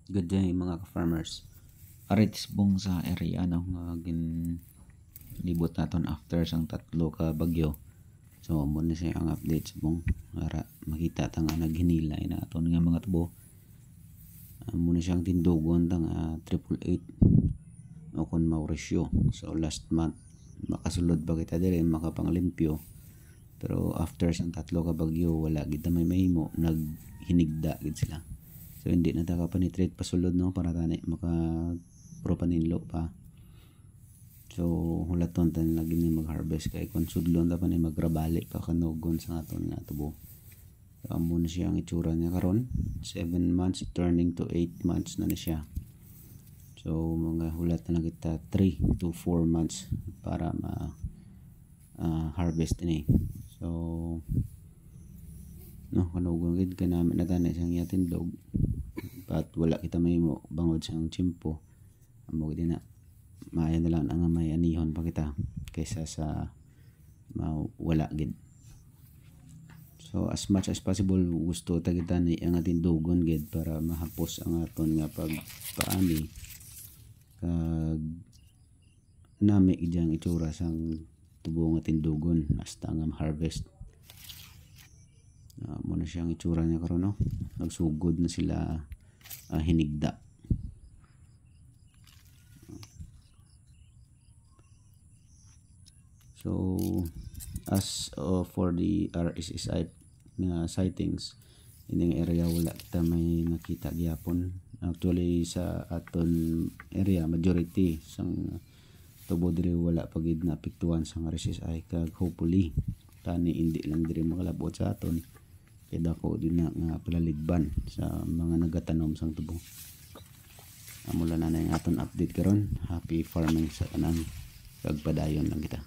Good day mga ka-farmers. Arit bong sa area no nga libot naton after sang tatlo ka bagyo. So mo na siya ang updates bong para makita tang naghinilay na aton nga mga tubo. Mo na siyang tindugon tang 888 o kon Mauricio. So last month makasulod ba kita dire makapanglimpyo. Pero after sang tatlo ka bagyo wala gid may mahimo, naghinigda gid sila. So hindi na taka penetrate pasulod no para tani maka propaninlo pa. So hulaton tan lagi ni mag-harvest kay kun sudlon ta pa ni magrabali pa kanugon sa aton nga tubo. So amo na siya ang itsura niya karon, 7 months turning to 8 months na siya. So mga hulat na lang kita 3 to 4 months para ma harvest ni. So no kanugon gid kanami na tani sang yatin dog. But wala kita may mo bangod sang tiyempo amo gid na maayo na lang ang may anihon pa kita kaysa sa wala gid. So as much as possible gusto ta kita ni ang ating dugon gid para mahapos ang aton nga pagpaani kag nami gid ang itsura sang tubo nga tindugon hasta nga harvest. Muna siyang itsura niya karon no, nagsugod na sila hinigda. So as for the RSSI sightings in area wala kita may nakita gyapon. Actually sa aton area majority sang tubo diri wala pagid na apektuhan sang RSSI kag hopefully tani hindi lang diri makalabot sa aton kay dako din na nga palaligban sa mga nagatanom sang tubo. Amula na yung aton update karon. Happy farming sa tanan kag padayon lang kita.